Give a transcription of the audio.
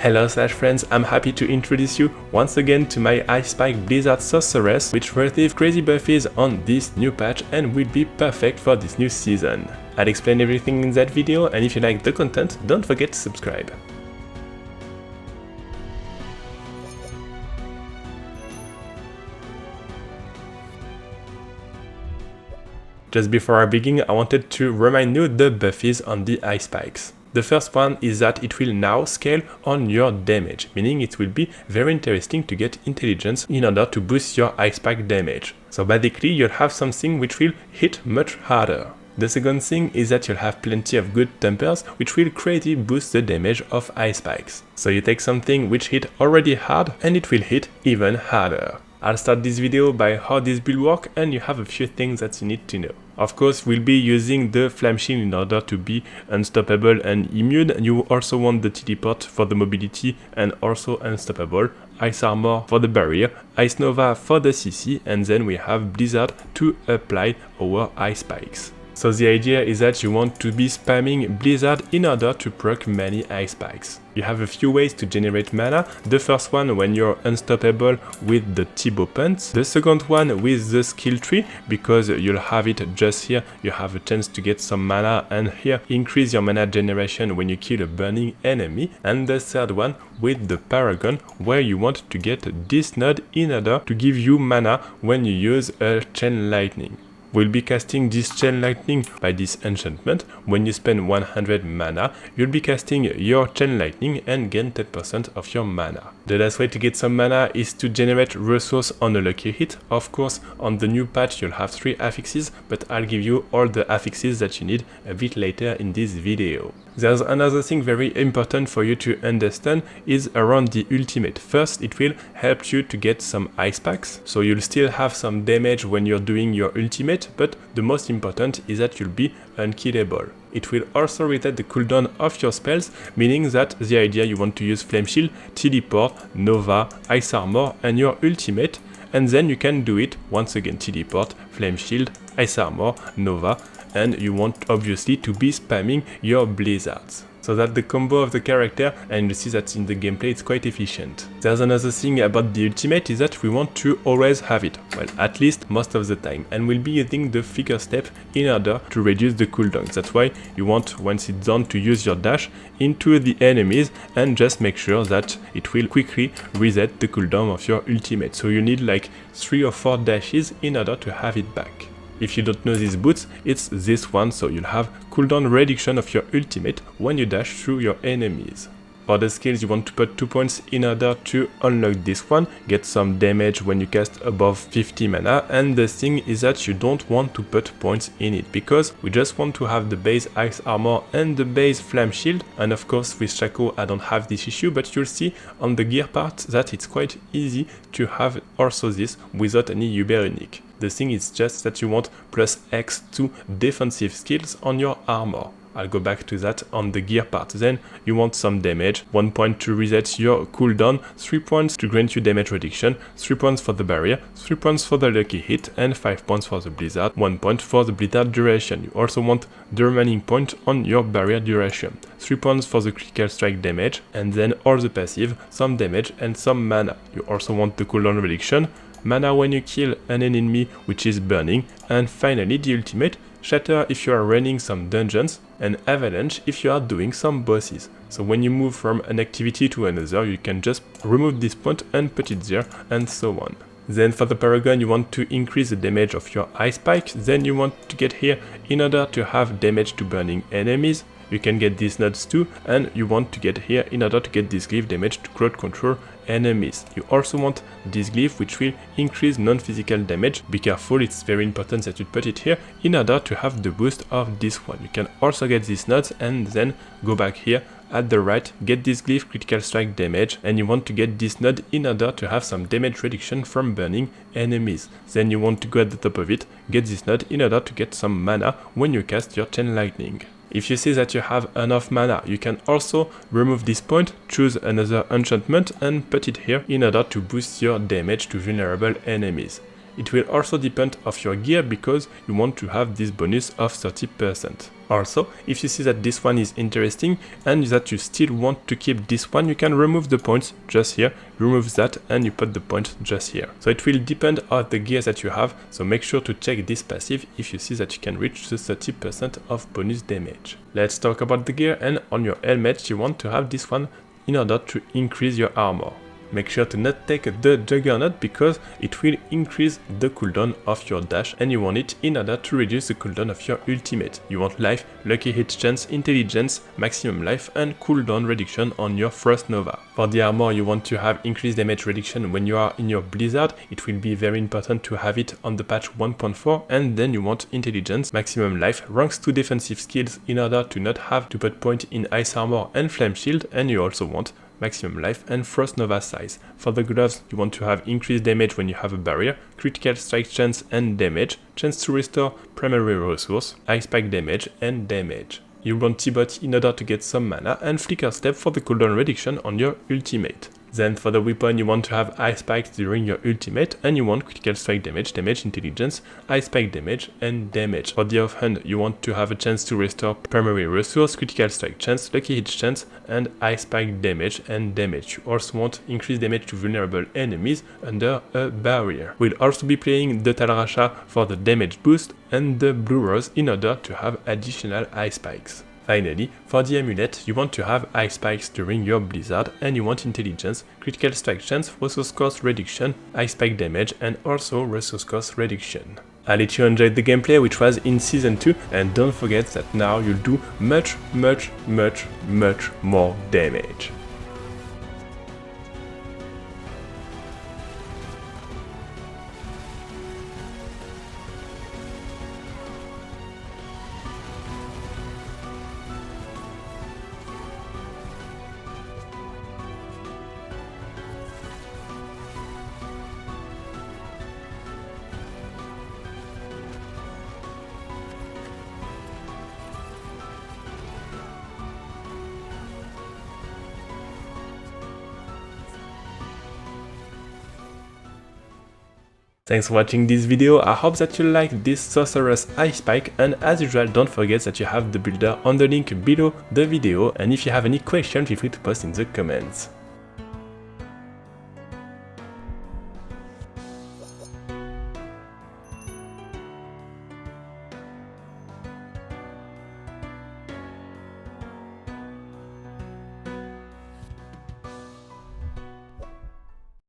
Hello Slash friends, I'm happy to introduce you once again to my Ice Spike Blizzard Sorceress, which receive crazy buffies on this new patch and will be perfect for this new season. I'll explain everything in that video, and if you like the content, don't forget to subscribe. Just before I begin, I wanted to remind you the buffies on the Ice Spikes. The first one is that it will now scale on your damage, meaning it will be very interesting to get intelligence in order to boost your Ice Spike damage. So basically you'll have something which will hit much harder. The second thing is that you'll have plenty of good tempers which will crazy boost the damage of Ice Spikes. So you take something which hit already hard and it will hit even harder. I'll start this video by how this build works, and you have a few things that you need to know. Of course, we'll be using the Flame Shield in order to be unstoppable and immune. You also want the teleport for the mobility and also unstoppable, Ice Armor for the barrier, Ice Nova for the CC, and then we have Blizzard to apply our Ice Spikes. So the idea is that you want to be spamming Blizzard in order to proc many Ice Spikes. You have a few ways to generate mana. The first one when you're unstoppable with the T-bow punts. The second one with the skill tree, because you'll have it just here. You have a chance to get some mana, and here increase your mana generation when you kill a burning enemy. And the third one with the Paragon, where you want to get this node in order to give you mana when you use a Chain Lightning. We'll be casting this Chain Lightning by this enchantment. When you spend 100 mana, you'll be casting your Chain Lightning and gain 10% of your mana. The last way to get some mana is to generate resource on a lucky hit. Of course, on the new patch you'll have 3 affixes, but I'll give you all the affixes that you need a bit later in this video. There's another thing very important for you to understand is around the ultimate. First, it will help you to get some ice packs, so you'll still have some damage when you're doing your ultimate, but the most important is that you'll be unkillable. It will also reset the cooldown of your spells, meaning that the idea you want to use Flame Shield, Teleport, Nova, Ice Armor and your ultimate, and then you can do it once again: Teleport, Flame Shield, Ice Armor, Nova, and you want obviously to be spamming your blizzards. So that the combo of the character, and you see that in the gameplay it's quite efficient. There's another thing about the ultimate is that we want to always have it, well, at least most of the time, and we'll be using the flicker step in order to reduce the cooldown. That's why you want, once it's done, to use your dash into the enemies and just make sure that it will quickly reset the cooldown of your ultimate. So you need like 3 or 4 dashes in order to have it back. If you don't know these boots, it's this one, so you'll have cooldown reduction of your ultimate when you dash through your enemies. For the skills, you want to put 2 points in order to unlock this one, get some damage when you cast above 50 mana, and the thing is that you don't want to put points in it, because we just want to have the base Ice Armor and the base Flame Shield, and of course with Shaco I don't have this issue, but you'll see on the gear part that it's quite easy to have also this without any Uber unique. The thing is just that you want plus X to defensive skills on your armor. I'll go back to that on the gear part. Then you want some damage, 1 point to reset your cooldown, 3 points to grant you damage reduction, 3 points for the barrier, 3 points for the lucky hit, and 5 points for the blizzard, 1 point for the blizzard duration. You also want the remaining point on your barrier duration, 3 points for the critical strike damage, and then all the passive, some damage and some mana. You also want the cooldown reduction, mana when you kill an enemy which is burning, and finally the ultimate, Shatter if you are running some dungeons, and Avalanche if you are doing some bosses. So when you move from an activity to another, you can just remove this point and put it there, and so on. Then for the Paragon, you want to increase the damage of your Ice Spike. Then you want to get here in order to have damage to burning enemies. You can get these nodes too, and you want to get here in order to get this glyph damage to crowd control enemies. You also want this glyph which will increase non-physical damage. Be careful, it's very important that you put it here in order to have the boost of this one. You can also get these nodes and then go back here at the right, get this glyph critical strike damage, and you want to get this node in order to have some damage reduction from burning enemies. Then you want to go at the top of it, get this node in order to get some mana when you cast your Chain Lightning. If you see that you have enough mana, you can also remove this point, choose another enchantment and put it here in order to boost your damage to vulnerable enemies. It will also depend of your gear because you want to have this bonus of 30%. Also, if you see that this one is interesting and that you still want to keep this one, you can remove the points just here, remove that and you put the points just here. So it will depend on the gear that you have, so make sure to check this passive if you see that you can reach the 30% of bonus damage. Let's talk about the gear, and on your helmet you want to have this one in order to increase your armor. Make sure to not take the Juggernaut because it will increase the cooldown of your dash and you want it in order to reduce the cooldown of your ultimate. You want life, lucky hit chance, intelligence, maximum life and cooldown reduction on your Frost Nova. For the armor you want to have increased damage reduction when you are in your Blizzard. It will be very important to have it on the patch 1.4, and then you want intelligence, maximum life, ranks 2 defensive skills in order to not have to put point in ice armor and flame shield, and you also want maximum life and Frost Nova size. For the gloves you want to have increased damage when you have a barrier, critical strike chance and damage, chance to restore primary resource, ice spike damage and damage. You want T-Bot in order to get some mana, and flicker step for the cooldown reduction on your ultimate. Then for the weapon you want to have ice spikes during your ultimate, and you want critical strike damage, damage intelligence, ice spike damage and damage. For the offhand you want to have a chance to restore primary resource, critical strike chance, lucky hit chance and ice spike damage and damage. You also want increased damage to vulnerable enemies under a barrier. We'll also be playing the Talrasha for the damage boost and the Blue Rose in order to have additional ice spikes. Finally, for the amulet, you want to have ice spikes during your Blizzard, and you want intelligence, critical strike chance, resource cost reduction, ice spike damage and also resource cost reduction. I let you enjoy the gameplay which was in Season 2, and don't forget that now you'll do much more damage. Thanks for watching this video. I hope that you liked this Sorceress Ice Spike, and as usual don't forget that you have the builder on the link below the video, and if you have any questions feel free to post in the comments.